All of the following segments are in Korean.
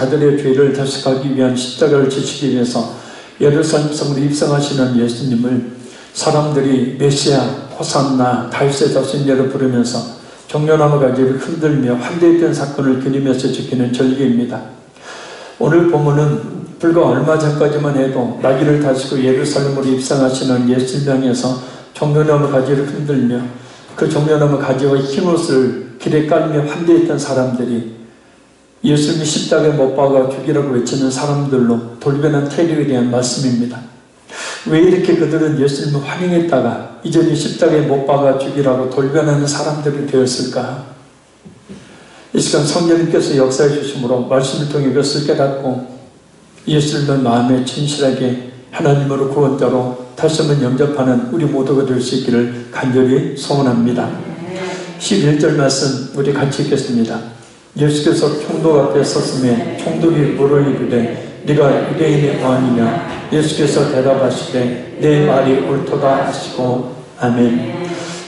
자들의 죄를 대속하기 위한 십자가를 지시기 위해서 예루살렘 성으로 입성하시는 예수님을 사람들이 메시아, 호산나, 다윗의 자손이라 부르면서 종려나무 가지를 흔들며 환대했던 사건을 그리면서 지키는 절기입니다. 오늘 본문은 불과 얼마 전까지만 해도 나귀를 타시고 예루살렘으로 입성하시는 예수님을 향해서 종려나무 가지를 흔들며 그 종려나무 가지와 흰옷을 길에 깔며 환대했던 사람들이 예수님이 십자가에 못 박아 죽이라고 외치는 사람들로 돌변한 태도에 대한 말씀입니다. 왜 이렇게 그들은 예수님을 환영했다가 이제는 십자가에 못 박아 죽이라고 돌변하는 사람들이 되었을까? 이 시간 성령님께서 역사해 주심으로 말씀을 통해 이것을 깨닫고 예수님을 마음에 진실하게 하나님으로 구원자로 다시 한번 영접하는 우리 모두가 될 수 있기를 간절히 소원합니다. 11절 말씀 우리 같이 읽겠습니다. 예수께서 총독 앞에 섰음에 총독이 물어 이르되 네가 유대인의 왕이냐? 예수께서 대답하시되 내 말이 옳도다 하시고 아멘.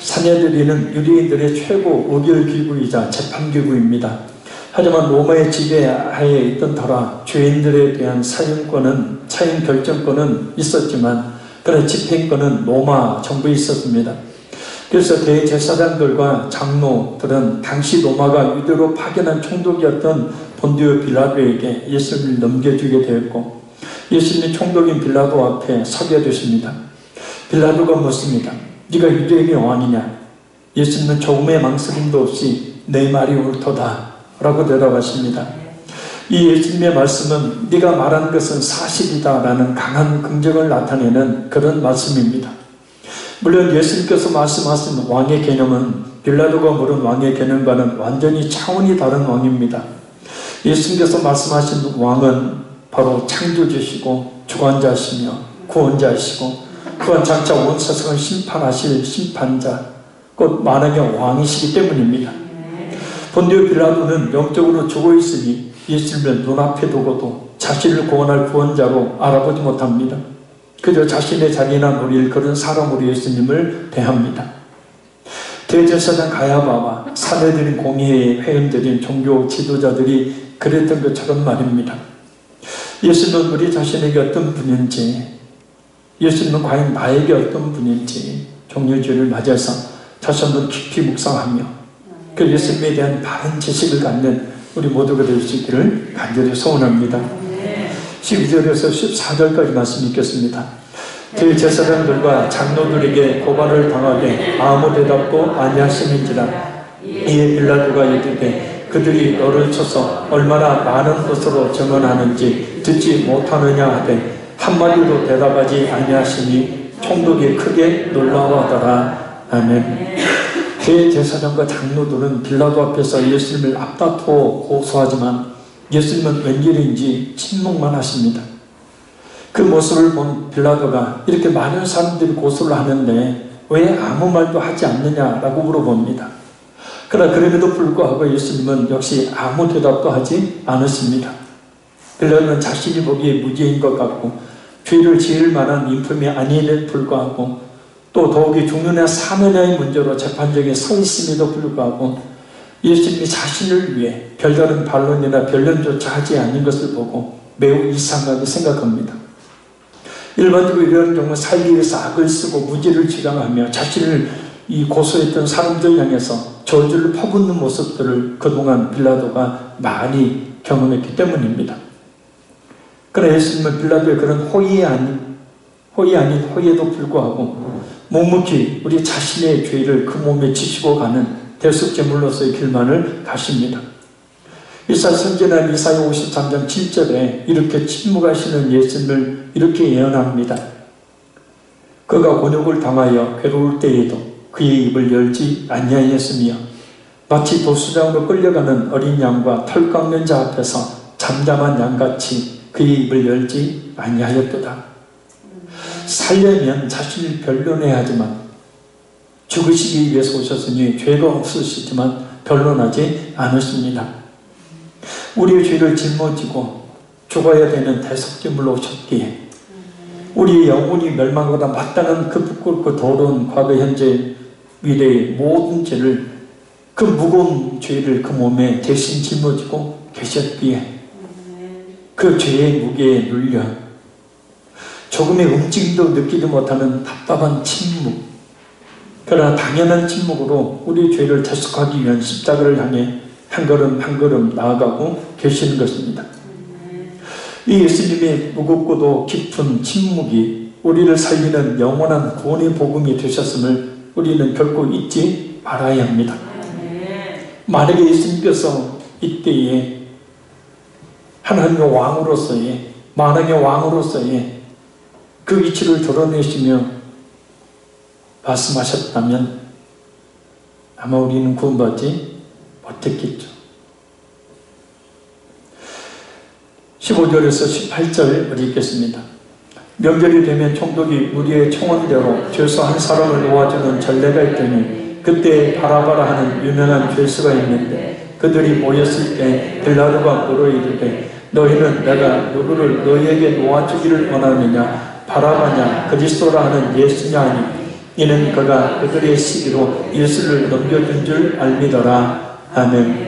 산헤드린은 유대인들의 최고 의결기구이자 재판기구입니다. 하지만 로마의 지배하에 있던 터라 죄인들에 대한 사형 결정권은 있었지만 그러나 집행권은 로마 정부에 있었습니다. 그래서 대제사장들과 장로들은 당시 로마가 유대로 파견한 총독이었던 본디오 빌라도에게 예수님을 넘겨주게 되었고 예수님이 총독인 빌라도 앞에 서게 되십니다. 빌라도가 묻습니다. 네가 유대인의 왕이냐? 예수님은 조금의 망설임도 없이 내 말이 옳도다 라고 대답하십니다. 이 예수님의 말씀은 네가 말하는 것은 사실이다 라는 강한 긍정을 나타내는 그런 말씀입니다. 물론 예수님께서 말씀하신 왕의 개념은 빌라도가 물은 왕의 개념과는 완전히 차원이 다른 왕입니다. 예수님께서 말씀하신 왕은 바로 창조주시고 주관자시며 구원자시고 또한 장차 온 세상을 심판하실 심판자 곧 만왕의 왕이시기 때문입니다. 본디오 빌라도는 영적으로 죽어있으니 예수님을 눈앞에 두고도 자신을 구원할 구원자로 알아보지 못합니다. 그저 자신의 자리나 노릴 그런 사람으로 예수님을 대합니다. 대제사장 가야바와 산헤드린 공회의 회원들인 종교 지도자들이 그랬던 것처럼 말입니다. 예수님은 우리 자신에게 어떤 분인지, 예수님은 과연 나에게 어떤 분인지 종려주일을 맞아서 다시 한번 깊이 묵상하며 그 예수님에 대한 바른 지식을 갖는 우리 모두가 될 수 있기를 간절히 소원합니다. 12절에서 14절까지 말씀 읽겠습니다. 대제사장들과 장로들에게 고발을 당하되 아무 대답도 아니하시는지라. 이에 빌라도가 이르되 그들이 너를 쳐서 얼마나 많은 것으로 증언하는지 듣지 못하느냐 하되 한마디도 대답하지 아니하시니 총독이 크게 놀라워하더라. 아멘. 대제사장과 장로들은 빌라도 앞에서 예수님을 앞다투어 고소하지만 예수님은 웬일인지 침묵만 하십니다. 그 모습을 본 빌라도가 이렇게 많은 사람들이 고소를 하는데 왜 아무 말도 하지 않느냐라고 물어봅니다. 그러나 그럼에도 불구하고 예수님은 역시 아무 대답도 하지 않으십니다. 빌라도는 자신이 보기에 무죄인 것 같고 죄를 지을 만한 인품이 아님에도 불구하고 또 더욱이 죽느냐 사느냐의 문제로 재판정에 서 있음에도 불구하고 예수님이 자신을 위해 별다른 반론이나 변론조차 하지 않는 것을 보고 매우 이상하게 생각합니다. 일반적으로 이런 경우는 살기 위해서 악을 쓰고 무죄를 주장하며 자신을 고소했던 사람들 향해서 저주를 퍼붓는 모습들을 그동안 빌라도가 많이 경험했기 때문입니다. 그러나 예수님은 빌라도의 그런 호의 아닌 호의에도 불구하고 묵묵히 우리 자신의 죄를 그 몸에 지시고 가는 대속제물로서의 길만을 가십니다. 이사야 선지자 이사야 53장 7절에 이렇게 침묵하시는 예수님을 이렇게 예언합니다. 그가 곤욕을 당하여 괴로울 때에도 그의 입을 열지 아니하였으며 마치 도수장으로 끌려가는 어린 양과 털 깎는 자 앞에서 잠잠한 양같이 그의 입을 열지 아니하였도다. 살려면 자신을 변론해야 하지만 죽으시기 위해서 오셨으니 죄가 없으시지만 변론하지 않으십니다. 우리의 죄를 짊어지고 죽어야 되는 대속제물로 오셨기에 우리의 영혼이 멸망보다 마땅한 그 부끄럽고 더러운 과거 현재 미래의 모든 죄를 그 무거운 죄를 그 몸에 대신 짊어지고 계셨기에 그 죄의 무게에 눌려 조금의 움직임도 느끼지 못하는 답답한 침묵, 그러나 당연한 침묵으로 우리 죄를 대속하기 위한 십자가를 향해 한 걸음 한 걸음 나아가고 계시는 것입니다. 이 예수님의 무겁고도 깊은 침묵이 우리를 살리는 영원한 구원의 복음이 되셨음을 우리는 결코 잊지 말아야 합니다. 만약에 예수님께서 이때에 하나님의 왕으로서의, 만왕의 왕으로서의 그 위치를 드러내시며 말씀하셨다면 아마 우리는 구원받지 못했겠죠. 15절에서 18절 우리 읽겠습니다. 명절이 되면 총독이 무리의 청원대로 죄수 한 사람을 놓아주는 전례가 있더니 그때 바라바라 하는 유명한 죄수가 있는데 그들이 모였을 때 빌라도가 물어 이르되 너희는 내가 누구를 너희에게 놓아주기를 원하느냐 바라바냐 그리스도라 하는 예수냐 하니 이는 그가 그들의 시기로 예수를 넘겨준 줄 알미더라. 아멘.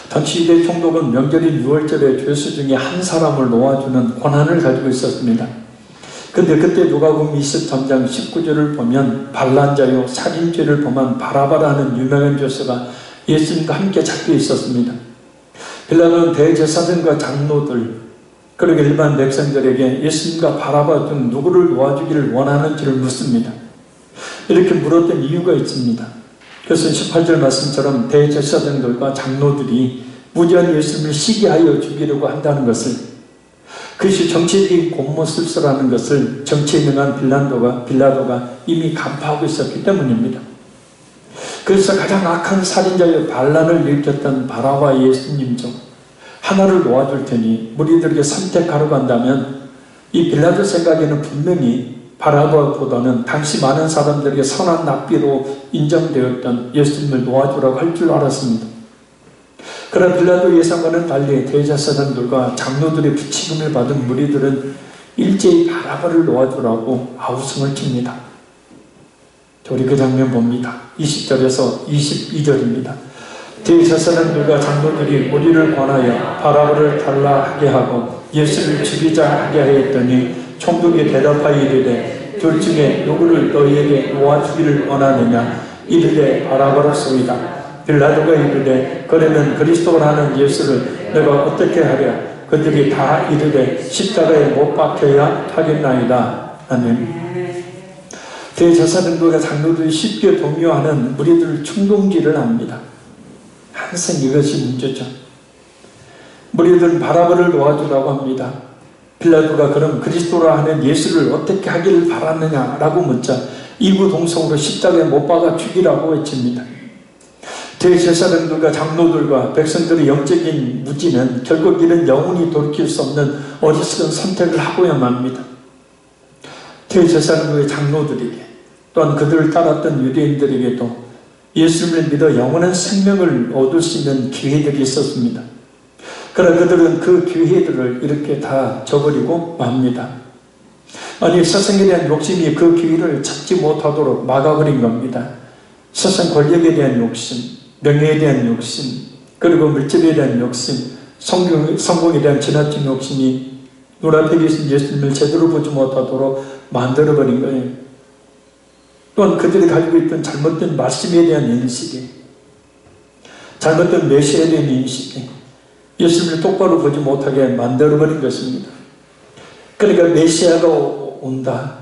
당시 이대 총독은 명절인 6월절에 죄수 중에 한 사람을 놓아주는 권한을 가지고 있었습니다. 근데 그때 누가복음 23장 19절을 보면 반란자요 살인죄를 범한 바라바라는 유명한 죄수가 예수님과 함께 잡혀 있었습니다. 빌라도는 대제사장과 장로들 그리고 일반 백성들에게 예수님과 바라바 중 누구를 놓아주기를 원하는지를 묻습니다. 이렇게 물었던 이유가 있습니다. 그래서 18절 말씀처럼 대제사장들과 장로들이 무지한 예수님을 시기하여 죽이려고 한다는 것을, 그것이 정치적인 공모술수라는 것을 정치에 능한 빌라도가 이미 간파하고 있었기 때문입니다. 그래서 가장 악한 살인자의 반란을 일으켰던 바라바 예수님 중 하나를 놓아줄 테니 무리들에게 선택하려고 한다면 이 빌라도 생각에는 분명히 바라바보다는 당시 많은 사람들에게 선한 납비로 인정되었던 예수님을 놓아주라고 할 줄 알았습니다. 그러나 빌라도 예상과는 달리 대제사장들과 장로들의 부치금을 받은 무리들은 일제히 바라바를 놓아주라고 아우성을 칩니다. 우리 그 장면 봅니다. 20절에서 22절입니다. 대제사장들과 장로들이 무리를 권하여 바라바를 달라하게 하고 예수를 죽이자 하게 하였더니 총독이 대답하여 이르되 둘 중에 누구를 너희에게 놓아주기를 원하느냐 이르되 바라바로소이다. 빌라도가 이르되 그러면 그리스도라는 예수를 내가 어떻게 하랴. 그들이 다 이르되 십자가에 못 박혀야 하겠나이다. 아멘. 대제사장들과 장로들이 쉽게 동요하는 무리들 충동기를 압니다. 항상 이것이 문제죠. 무리들은 바라바를 놓아주라고 합니다. 빌라도가 그럼 그리스도라 하는 예수를 어떻게 하기를 바랐느냐라고 묻자 이구동성으로 십자가에 못 박아 죽이라고 외칩니다. 대제사장들과 장로들과 백성들의 영적인 무지는 결국 이런 영원히 돌이킬 수 없는 어리석은 선택을 하고야만 합니다. 대제사장들의 장로들에게 또한 그들을 따랐던 유대인들에게도 예수님을 믿어 영원한 생명을 얻을 수 있는 기회들이 있었습니다. 그러나 그들은 그 기회들을 이렇게 다 저버리고 맙니다. 아니 세상에 대한 욕심이 그 기회를 찾지 못하도록 막아버린 겁니다. 세상 권력에 대한 욕심, 명예에 대한 욕심, 그리고 물질에 대한 욕심, 성공에 대한 지나친 욕심이 눈앞에 계신 예수님을 제대로 보지 못하도록 만들어버린 거예요. 또한 그들이 가지고 있던 잘못된 말씀에 대한 인식이, 잘못된 메시아에 대한 인식이 예수님을 똑바로 보지 못하게 만들어버린 것입니다. 그러니까 메시아가 온다.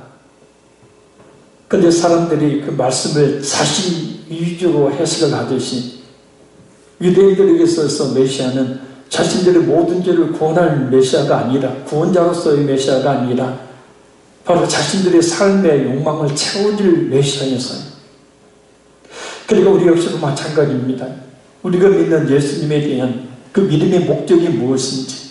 근데 사람들이 그 말씀을 자신 위주로 해석을 하듯이 유대인들에게 있어서 메시아는 자신들의 모든 죄를 구원할 메시아가 아니라, 구원자로서의 메시아가 아니라 바로 자신들의 삶의 욕망을 채워줄 메시아였어요. 그리고 우리 역시도 마찬가지입니다. 우리가 믿는 예수님에 대한 그 믿음의 목적이 무엇인지,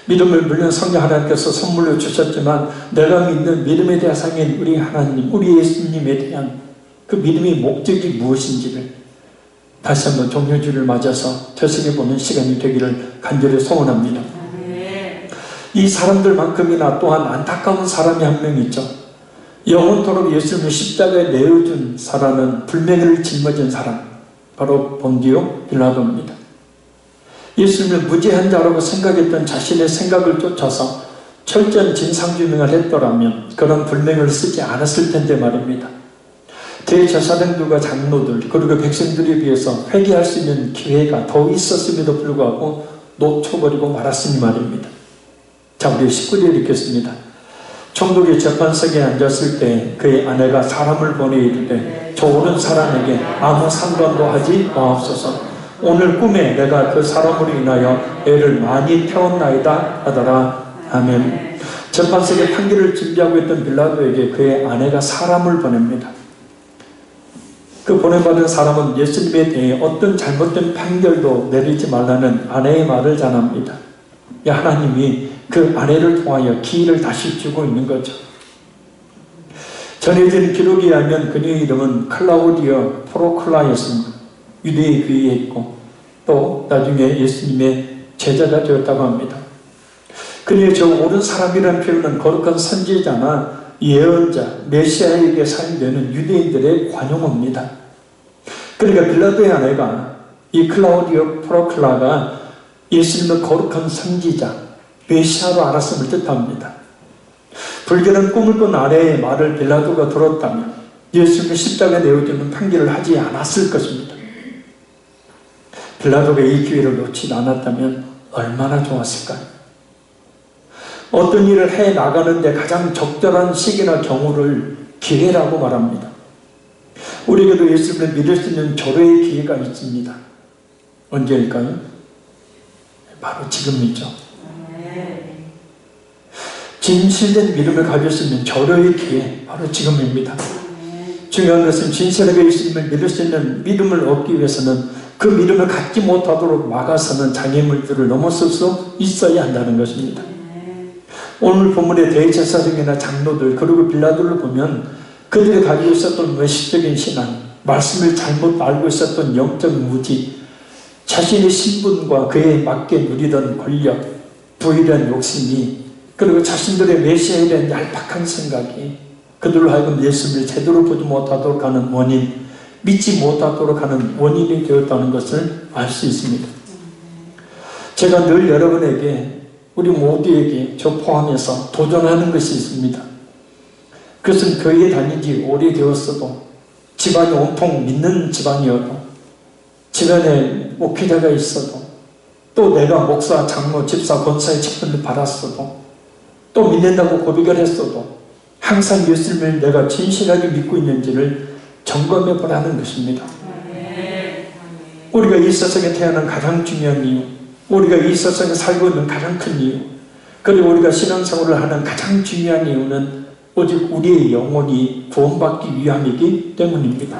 믿음을 물론 성령 하나님께서 선물로 주셨지만 내가 믿는 믿음의 대상인 우리 하나님, 우리 예수님에 대한 그 믿음의 목적이 무엇인지를 다시 한번 종료주를 맞아서 되새겨보는 시간이 되기를 간절히 소원합니다. 이 사람들만큼이나 또한 안타까운 사람이 한 명 있죠. 영원토록 예수님을 십자가에 내어준 사람은 불명예를 짊어진 사람, 바로 본디오 빌라도입니다. 예수님은 무죄한 자라고 생각했던 자신의 생각을 쫓아서 철저한 진상규명을 했더라면 그런 불명을 쓰지 않았을 텐데 말입니다. 대제사장들과 장로들 그리고 백성들에 비해서 회개할 수 있는 기회가 더 있었음에도 불구하고 놓쳐버리고 말았으니 말입니다. 자, 우리 19절 읽겠습니다. 총독이 재판석에 앉았을 때 그의 아내가 사람을 보내 이르되 저 오는 사람에게 아무 상관도 하지 마옵소서. 오늘 꿈에 내가 그 사람으로 인하여 애를 많이 태웠나이다 하더라. 아멘. 재판석에 판결을 준비하고 있던 빌라도에게 그의 아내가 사람을 보냅니다. 그 보내받은 사람은 예수님에 대해 어떤 잘못된 판결도 내리지 말라는 아내의 말을 전합니다. 하나님이 그 아내를 통하여 기회를 다시 주고 있는 거죠. 전해진 기록에 의하면 그녀의 이름은 클라우디어 프로클라였습니다. 유대에 귀의했고 또 나중에 예수님의 제자가 되었다고 합니다. 그녀의 저 옳은 사람이라는 표현은 거룩한 선지자나 예언자, 메시아에게 사용되는 유대인들의 관용어입니다. 그러니까 빌라도의 아내가 이 클라우디오 프로클라가 예수님의 거룩한 선지자, 메시아로 알았음을 뜻합니다. 불교는 꿈을 꾼 아내의 말을 빌라도가 들었다면 예수님의 십자가에 내어주는 판결을 하지 않았을 것입니다. 빌라도가 이 기회를 놓치지 않았다면 얼마나 좋았을까요? 어떤 일을 해나가는데 가장 적절한 시기나 경우를 기회라고 말합니다. 우리에게도 예수님을 믿을 수 있는 절호의 기회가 있습니다. 언제일까요? 바로 지금이죠. 진실된 믿음을 가질 수 있는 절호의 기회, 바로 지금입니다. 중요한 것은 진실하게 예수님을 믿을 수 있는 믿음을 얻기 위해서는 그 믿음을 갖지 못하도록 막아서는 장애물들을 넘어설 수 있어야 한다는 것입니다. 오늘 본문의 대제사장이나 장로들 그리고 빌라도를 보면 그들이 가지고 있었던 외식적인 신앙, 말씀을 잘못 알고 있었던 영적 무지, 자신의 신분과 그에 맞게 누리던 권력, 부에 대한 욕심이 그리고 자신들의 메시아에 대한 얄팍한 생각이 그들로 하여금 예수님을 제대로 보지 못하도록 하는 원인, 믿지 못하도록 하는 원인이 되었다는 것을 알 수 있습니다. 제가 늘 여러분에게 우리 모두에게 저 포함해서 도전하는 것이 있습니다. 그것은 교회에 다닌 지 오래되었어도 집안이 온통 믿는 집안이어도 집안에 목회자가 있어도 또 내가 목사, 장로, 집사, 권사의 직분을 받았어도 또 믿는다고 고백을 했어도 항상 예수님을 내가 진실하게 믿고 있는지를 점검해 보라는 것입니다. 우리가 이 세상에 태어난 가장 중요한 이유, 우리가 이 세상에 살고 있는 가장 큰 이유, 그리고 우리가 신앙생활을 하는 가장 중요한 이유는 오직 우리의 영혼이 구원받기 위함이기 때문입니다.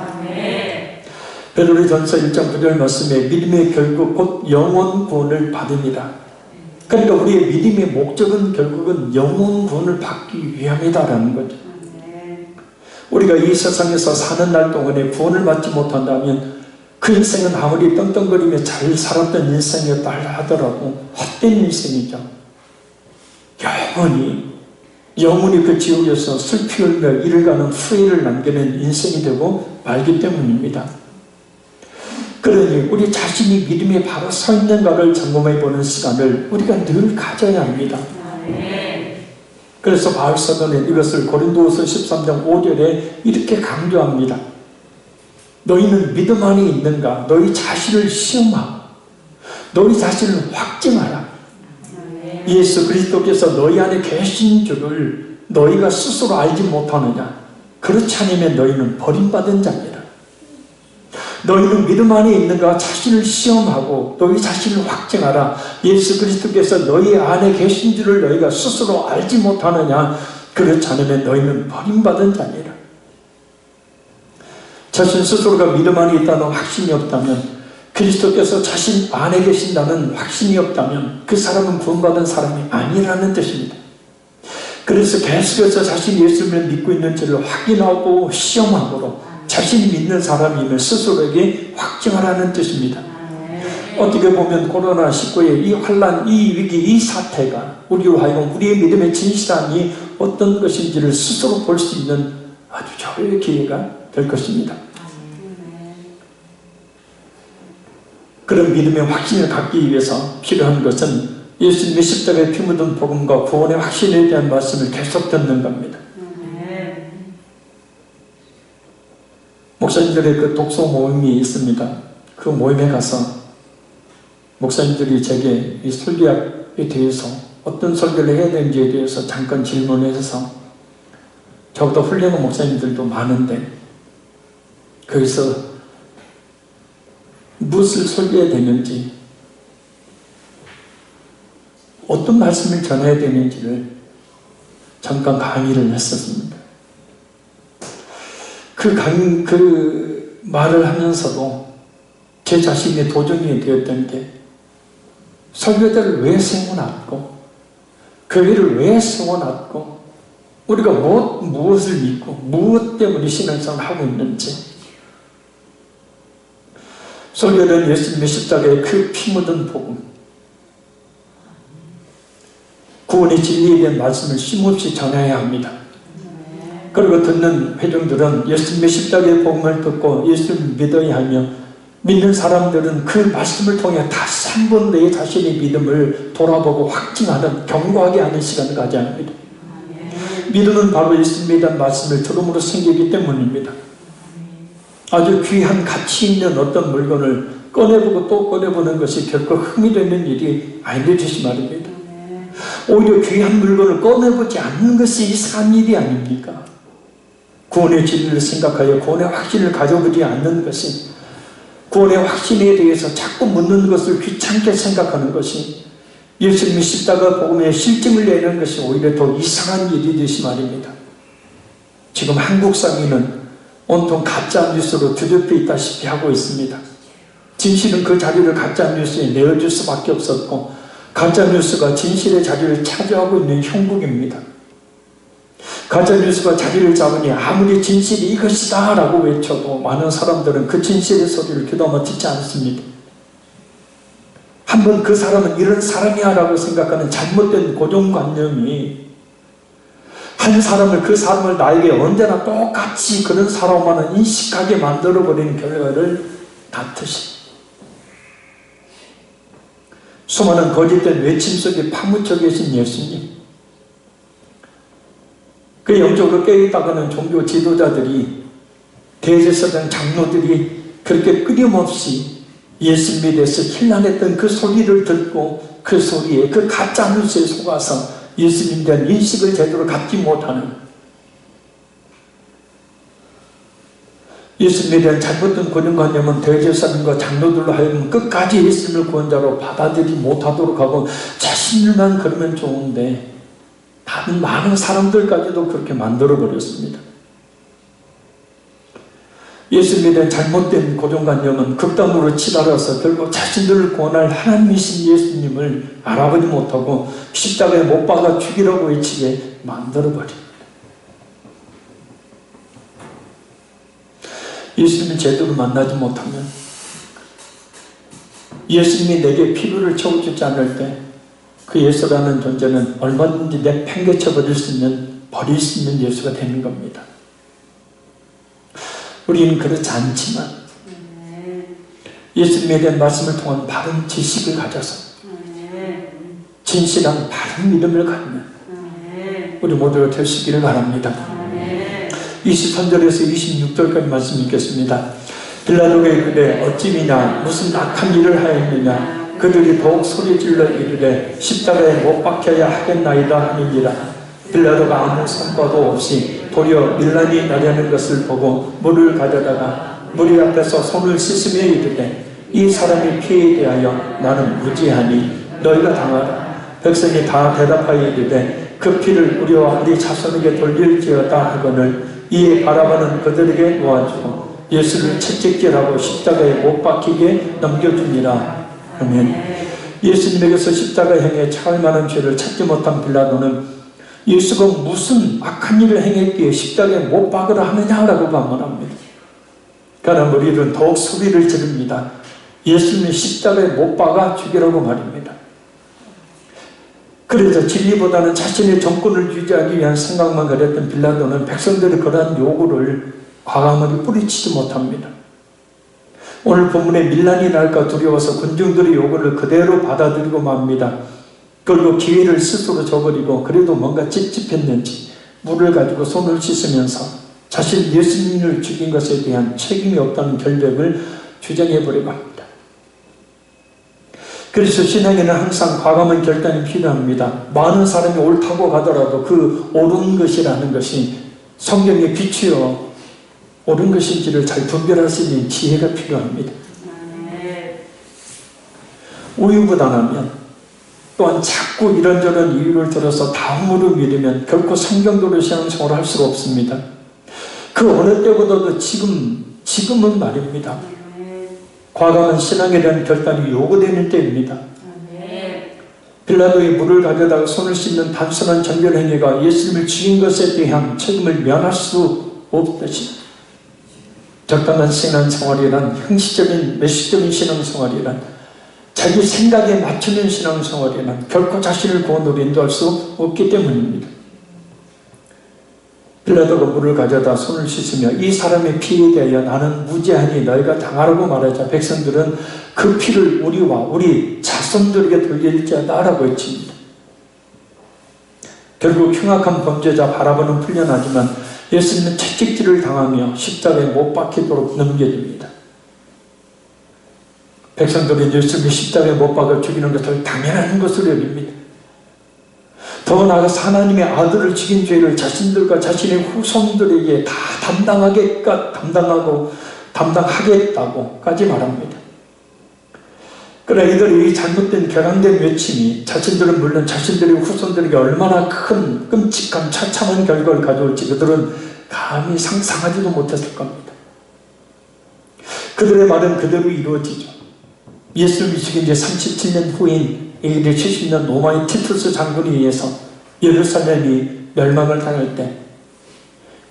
베드로전서 1장 9절 말씀에 믿음의 결국 곧 영혼 구원을 받으니라. 그러니까 우리의 믿음의 목적은 결국은 영혼 구원을 받기 위함이다라는 거죠. 우리가 이 세상에서 사는 날 동안에 구원을 받지 못한다면 그 인생은 아무리 떵떵거리며 잘 살았던 인생이었다 하더라도 헛된 인생이죠. 영원히 그 지옥에서 슬피 울며 이를 가는 후회를 남기는 인생이 되고 말기 때문입니다. 그러니 우리 자신이 믿음에 바로 서 있는가를 점검해 보는 시간을 우리가 늘 가져야 합니다. 그래서 바울사도는 이것을 고린도후서 13장 5절에 이렇게 강조합니다. 너희는 믿음 안에 있는가? 너희 자신을 시험하고 너희 자신을 확증하라. 예수 그리스도께서 너희 안에 계신 줄을 너희가 스스로 알지 못하느냐? 그렇지 않으면 너희는 버림받은 자니라. 너희는 믿음 안에 있는가? 자신을 시험하고 너희 자신을 확증하라. 예수 그리스도께서 너희 안에 계신 줄을 너희가 스스로 알지 못하느냐? 그렇지 않으면 너희는 버림받은 자니라. 자신 스스로가 믿음 안에 있다는 확신이 없다면, 그리스도께서 자신 안에 계신다는 확신이 없다면 그 사람은 구원받은 사람이 아니라는 뜻입니다. 그래서 계속해서 자신이 예수님을 믿고 있는지를 확인하고 시험하고 자신이 믿는 사람임을 스스로에게 확증하라는 뜻입니다. 어떻게 보면 코로나19의 이 환난, 이 위기, 이 사태가 우리로 하여금 우리의 믿음의 진실함이 어떤 것인지를 스스로 볼 수 있는 아주 절호의 기회가 될 것입니다. 그런 믿음의 확신을 갖기 위해서 필요한 것은 예수님의 십자가에 피 묻은 복음과 구원의 확신에 대한 말씀을 계속 듣는 겁니다. 목사님들의 그 독서 모임이 있습니다. 그 모임에 가서 목사님들이 제게 이 설교학에 대해서 어떤 설교를 해야 되는지에 대해서 잠깐 질문해서 저보다 훌륭한 목사님들도 많은데 거기서 무엇을 설교해야 되는지 어떤 말씀을 전해야 되는지를 잠깐 강의를 했었습니다. 그 말을 하면서도 제 자신의 도전이 되었던 게 설교자를 왜 세워놨고 교회를 왜 세워놨고 우리가 무엇을 믿고 무엇 때문에 신앙생활을 하고 있는지 설교는 예수님의 십자가의 그 피 묻은 복음 구원의 진리에 대한 말씀을 쉼없이 전해야 합니다. 그리고 듣는 회중들은 예수님의 십자가의 복음을 듣고 예수님을 믿어야 하며 믿는 사람들은 그 말씀을 통해 다시 한 번 내 자신의 믿음을 돌아보고 확증하는 견고하게 하는 시간을 가져야 합니다. 믿음은 바로 예수님에 대한 말씀을 들음으로 생기기 때문입니다. 아주 귀한 가치 있는 어떤 물건을 꺼내보고 또 꺼내보는 것이 결코 흠이 되는 일이 아니듯이 말입니다. 오히려 귀한 물건을 꺼내보지 않는 것이 이상한 일이 아닙니까? 구원의 진리를 생각하여 구원의 확신을 가져보지 않는 것이 구원의 확신에 대해서 자꾸 묻는 것을 귀찮게 생각하는 것이 예수님의 십자가 복음의 실증을 내는 것이 오히려 더 이상한 일이듯이 말입니다. 지금 한국 사회는 온통 가짜뉴스로 뒤덮여 있다시피 하고 있습니다. 진실은 그 자리를 가짜뉴스에 내어줄 수밖에 없었고 가짜뉴스가 진실의 자리를 차지하고 있는 형국입니다. 가짜뉴스가 자리를 잡으니 아무리 진실이 이것이다 라고 외쳐도 많은 사람들은 그 진실의 소리를 귀담아 듣지 않습니다. 한번 그 사람은 이런 사람이야 라고 생각하는 잘못된 고정관념이 한 사람을 그 사람을 나에게 언제나 똑같이 그런 사람만은 인식하게 만들어버리는 결과를 낳듯이 수많은 거짓된 외침 속에 파묻혀 계신 예수님 그 영적으로 깨어있다가는 종교 지도자들이 대제사장 장로들이 그렇게 끊임없이 예수님에 대해서 힐난했던 그 소리를 듣고 그 소리에 그 가짜 뉴스에 속아서 예수님에 대한 인식을 제대로 갖지 못하는 예수님에 대한 잘못된 고정관념은 대제사장과 장로들로 하여금 끝까지 예수님을 구원자로 받아들이지 못하도록 하고 자신들만 그러면 좋은데 다른 많은 사람들까지도 그렇게 만들어버렸습니다. 예수님에 대한 잘못된 고정관념은 극단으로 치달아서 결국 자신들을 구원할 하나님이신 예수님을 알아보지 못하고 십자가에 못 박아 죽이라고 외치게 만들어버립니다. 예수님을 제대로 만나지 못하면 예수님이 내게 피부를 채워주지 않을 때 그 예수라는 존재는 얼마든지 내팽개쳐버릴 수 있는 버릴 수 있는 예수가 되는 겁니다. 우리는 그렇지 않지만 예수님에 대한 말씀을 통한 바른 지식을 가져서 진실한 바른 믿음을 갖는 우리 모두가 되시기를 바랍니다. 23절에서 26절까지 말씀 읽겠습니다. 빌라도가 이르되 어찌 미냐 무슨 악한 일을 하였느냐 그들이 더욱 소리질러 이르되 십자가에 못 박혀야 하겠나이다 하니니라. 빌라도가 아무 성과도 없이 도리어 밀란이 나려는 것을 보고 물을 가져다가 무리 앞에서 손을 씻으며 이르되 이 사람의 피에 대하여 나는 무지하니 너희가 당하라. 백성이 다 대답하여 이르되 그 피를 우리와 우리 자손에게 돌릴지어다 하거늘 이에 바라바는 그들에게 놓아주고 예수를 채찍질하고 십자가에 못 박히게 넘겨주니라. 아멘. 예수님에게서 십자가형에 처할 만한 죄를 찾지 못한 빌라도는 예수가 무슨 악한 일을 행했기에 십자가에 못 박으라 하느냐라고 반문합니다. 그러나 우리는 더욱 소리를 지릅니다. 예수님이 십자가에 못 박아 죽이라고 말입니다. 그래서 진리보다는 자신의 정권을 유지하기 위한 생각만 그랬던 빌라도는 백성들의 그러한 요구를 과감하게 뿌리치지 못합니다. 오늘 본문에 밀란이 날까 두려워서 군중들이 요구를 그대로 받아들이고 맙니다. 그리고 기회를 스스로 줘버리고 그래도 뭔가 찝찝했는지 물을 가지고 손을 씻으면서 자신 예수님을 죽인 것에 대한 책임이 없다는 결백을 주장해버리고 합니다. 그래서 신앙에는 항상 과감한 결단이 필요합니다. 많은 사람이 옳다고 가더라도 그 옳은 것이라는 것이 성경의 빛이요 옳은 것인지를 잘 분별할 수 있는 지혜가 필요합니다. 우유부단하면 또한 자꾸 이런저런 이유를 들어서 다음으로 미루면 결코 성경대로 신앙생활을 할 수가 없습니다. 그 어느 때보다도 지금은 말입니다. 과감한 신앙에 대한 결단이 요구되는 때입니다. 빌라도의 물을 가져다가 손을 씻는 단순한 정결 행위가 예수님을 죽인 것에 대한 책임을 면할 수 없듯이 적당한 신앙생활이란 형식적인 메시적인 신앙생활이란 자기 생각에 맞추는 신앙생활이란 결코 자신을 구원으로 인도할 수 없기 때문입니다. 빌라도가 물을 가져다 손을 씻으며 이 사람의 피에 대하여 나는 무죄하니 너희가 당하라고 말하자 백성들은 그 피를 우리와 우리 자손들에게 돌릴지어다 라고 외칩니다. 결국 흉악한 범죄자 바라보는 풀려나지만 예수님은 채찍질을 당하며 십자가에 못 박히도록 넘겨집니다. 백성들은 예수님이 십자가에 못 박아 죽이는 것을 당연한 것으로 여깁니다. 더 나아가서 하나님의 아들을 죽인 죄를 자신들과 자신의 후손들에게 다 담당하겠다고까지 말합니다. 그러나 이들의 이 잘못된 결함된 외침이 자신들은 물론 자신들의 후손들에게 얼마나 큰 끔찍한 처참한 결과를 가져올지 그들은 감히 상상하지도 못했을 겁니다. 그들의 말은 그대로 이루어지죠. 예수님이 죽인 지 37년 후인 AD 70년 로마의 티투스 장군에 의해서 예루살렘이 멸망을 당할 때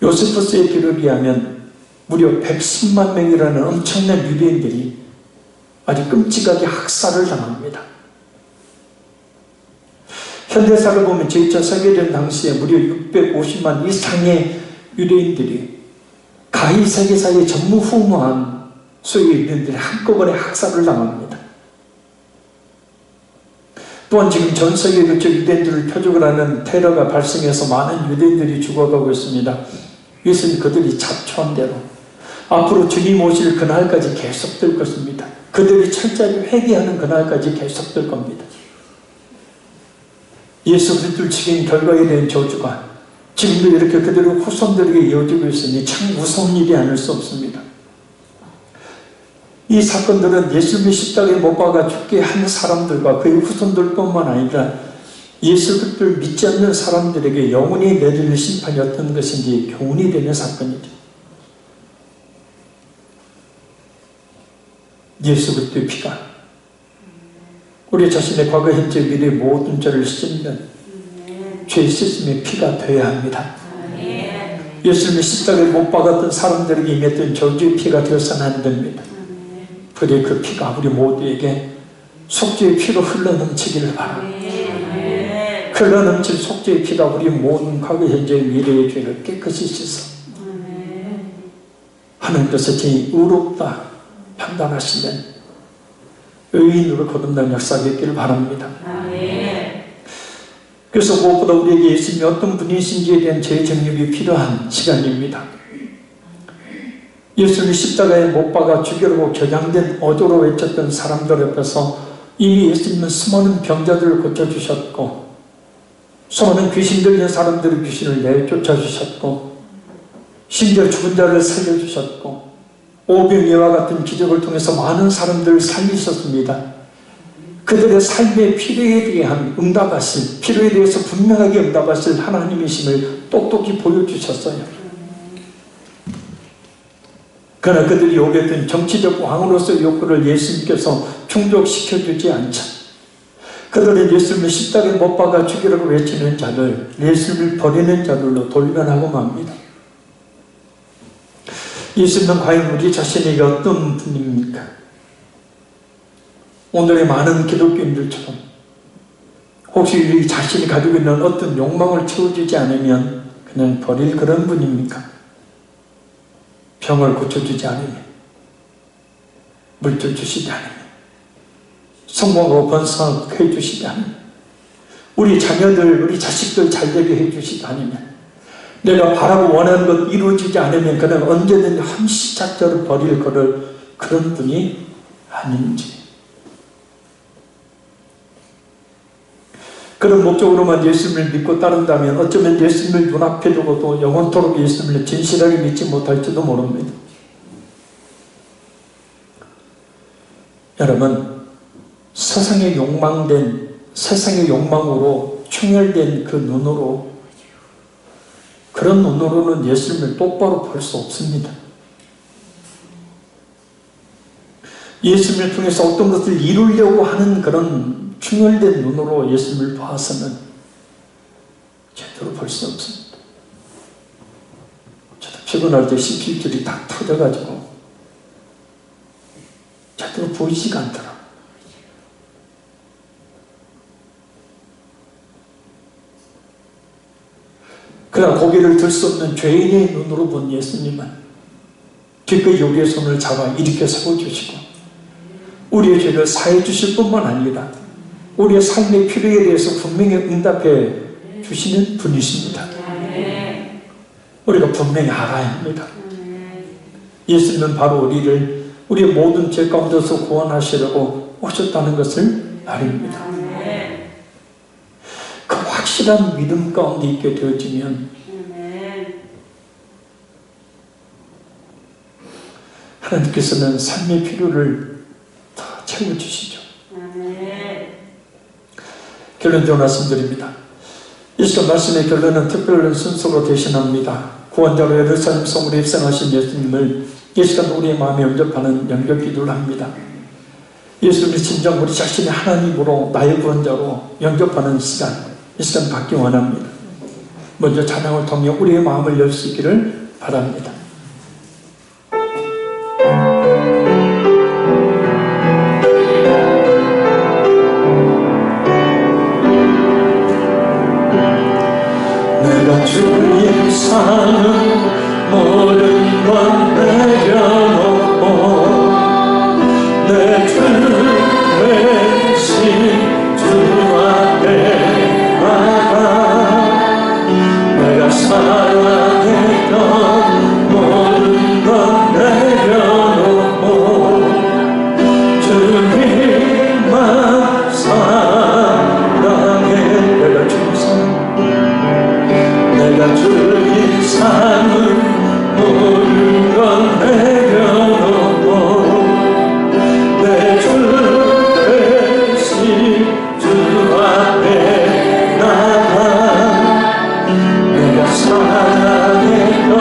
요세푸스의 기록에 의하면 무려 110만 명이라는 엄청난 유대인들이 아주 끔찍하게 학살을 당합니다. 현대사를 보면 제2차 세계대전 당시에 무려 650만 이상의 유대인들이 가히 세계사의 전무후무한 소위 유대인들이 한꺼번에 학살을 당합니다. 또한 지금 전 세계 그쪽 유대인들을 표적을 하는 테러가 발생해서 많은 유대인들이 죽어가고 있습니다. 이것은 그들이 자초한 대로 앞으로 주님 오실 그날까지 계속될 것입니다. 그들이 철저히 회개하는 그날까지 계속될 겁니다. 예수 그리스도를 죽인 결과에 대한 저주가 지금도 이렇게 그들의 후손들에게 이어지고 있으니 참 무서운 일이 아닐 수 없습니다. 이 사건들은 예수님이 십자가에 못 박아 죽게 한 사람들과 그의 후손들뿐만 아니라 예수 그리스도를 믿지 않는 사람들에게 영원히 내릴 심판이 어떤 것인지 교훈이 되는 사건이죠. 예수 그리스도의 피가 우리 자신의 과거, 현재, 미래 모든 죄를 씻는 죄 씻음의 피가 되어야 합니다. 예수님이 십자가에 못 박았던 사람들에게 임했던 저주의 피가 되어서는 안 됩니다. 그래 그 피가 우리 모두에게 속죄의 피로 흘러넘치기를 바랍니다. 흘러넘칠 속죄의 피가 우리 모든 과거, 현재, 미래의 죄를 깨끗이 씻어 하나님께서 제 의롭다 판단하시면 의인으로 거듭난 역사가 있기를 바랍니다. 그래서 무엇보다 우리에게 예수님이 어떤 분이신지에 대한 재정립이 필요한 시간입니다. 예수님이 십자가에 못 박아 죽이려고 겨냥된 어조로 외쳤던 사람들 옆에서 이미 예수님은 수많은 병자들을 고쳐주셨고 수많은 귀신 들린 사람들의 귀신을 내쫓아주셨고 심지어 죽은 자를 살려주셨고 오병이와 같은 기적을 통해서 많은 사람들을 살리셨습니다. 그들의 삶의 필요에 대한 응답하실, 필요에 대해서 분명하게 응답하실 하나님이심을 똑똑히 보여주셨어요. 그러나 그들이 요구했던 정치적 왕으로서의 욕구를 예수님께서 충족시켜주지 않자 그들은 예수님을 십자가에 못 박아 죽이라고 외치는 자들, 예수님을 버리는 자들로 돌변하고 맙니다. 예수님은 과연 우리 자신에게 어떤 분입니까? 오늘의 많은 기독교인들처럼 혹시 우리 자신이 가지고 있는 어떤 욕망을 채워주지 않으면 그냥 버릴 그런 분입니까? 병을 고쳐주지 않으면 물질 주시지 않으면, 성공하고 번성해 주시지 않으면, 우리 자녀들, 우리 자식들 잘되게 해주시지 않으면, 내가 바라고 원하는 것 이루어지지 않으면 그는 언제든지 한시작자로 버릴 그런 분이 아닌지. 그런 목적으로만 예수님을 믿고 따른다면 어쩌면 예수님을 눈앞에 두고도 영원토록 예수님을 진실하게 믿지 못할지도 모릅니다. 여러분, 세상의 욕망으로 충혈된 그 눈으로, 그런 눈으로는 예수님을 똑바로 볼 수 없습니다. 예수님을 통해서 어떤 것을 이루려고 하는 그런 충혈된 눈으로 예수님을 봐서는 제대로 볼 수 없습니다. 저도 피곤할 때 심실줄이 딱 터져가지고 제대로 보이지가 않더라고요. 그러나 고개를 들 수 없는 죄인의 눈으로 본 예수님은 기꺼이 우리의 손을 잡아 일으켜 세워주시고 우리의 죄를 사해 주실 뿐만 아니라 우리의 삶의 필요에 대해서 분명히 응답해 주시는 분이십니다. 우리가 분명히 알아야 합니다. 예수님은 바로 우리의 모든 죄 가운데서 구원하시려고 오셨다는 것을 말입니다. 그 확실한 믿음 가운데 있게 되어지면 하나님께서는 삶의 필요를 다 채워주시죠. 결론적으로 말씀드립니다. 이 시간 말씀의 결론은 특별한 순서로 대신합니다. 구원자로 예루살렘 성으로 입성하신 예수님을 이 시간 우리의 마음에 영접하는 영접 기도를 합니다. 예수님을 진정 우리 자신의 하나님으로 나의 구원자로 영접하는 시간, 이 시간 받기 원합니다. 먼저 찬양을 통해 우리의 마음을 열 수 있기를 바랍니다. 내가 주의 삶은 모든 건 내려놓고 내 주 대신 주 앞에 나가 내가 사랑했던 모든 건 내려놓고 주님만 사랑해. 내가 주의 삶은 모든 건 내려놓고 내 주 대신 주 앞에 나가 내가 사랑했던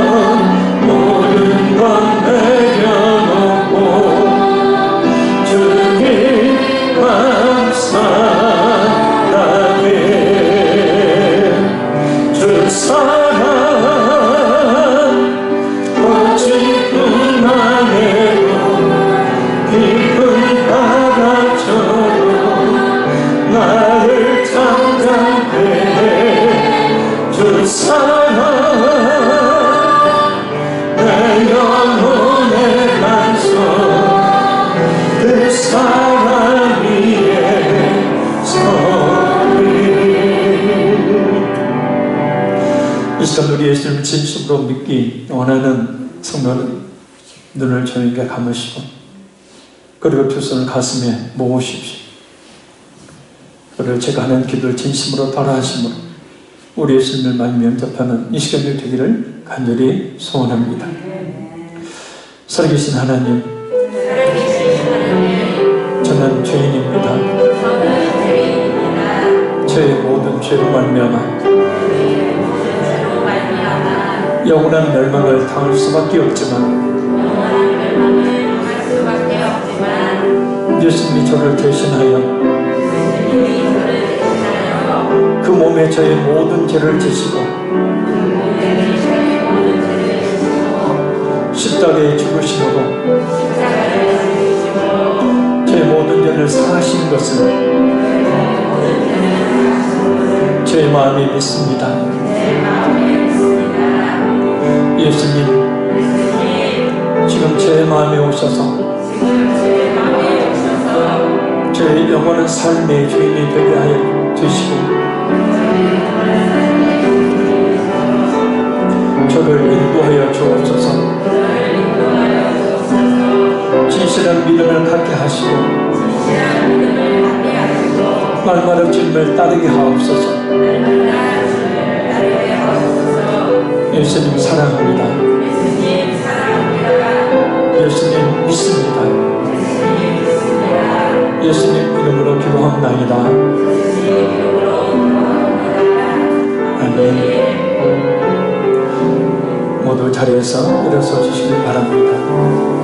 모든 건 내려놓고 주님만 사랑해. 주 사랑 오직 그만해도 깊은 바다처럼 나를 잠잠케 해. 주 사랑 내 영혼의 반석 그 사랑 위에 서리. 이 시간 우리 예수님을 진심으로 믿기 원하는 성도는 눈을 조용히 감으시고 그리고 두 손을 가슴에 모으십시오. 그리고 제가 하는 기도를 진심으로 따라하심으로 우리 예수님을 많이 영접하는 이 시간이 되기를 간절히 소원합니다. 살아계신 하나님, 저는 죄인입니다. 저의 모든 죄로 말미암아 영원한 멸망을 당할 수밖에 없지만 예수님이 저를 대신하여 그 몸에 저의 모든 죄를 지시고 십자가에 죽으심으로 제 모든 죄를 사하신 것을 제 마음에 믿습니다. 예수님, 지금 제 마음에 오셔서 저의 영원한 삶의 주인이 되게 하여 주시고 저를 인도하여 주옵소서. 진실한 믿음을 갖게 하시고 날마다 주님을 따르게 하옵소서. 예수님 사랑합니다. 예수님 믿습니다. 예수님 이름으로 기도합나이다. 아멘. 모두 자리에서 일어서 주시길 바랍니다.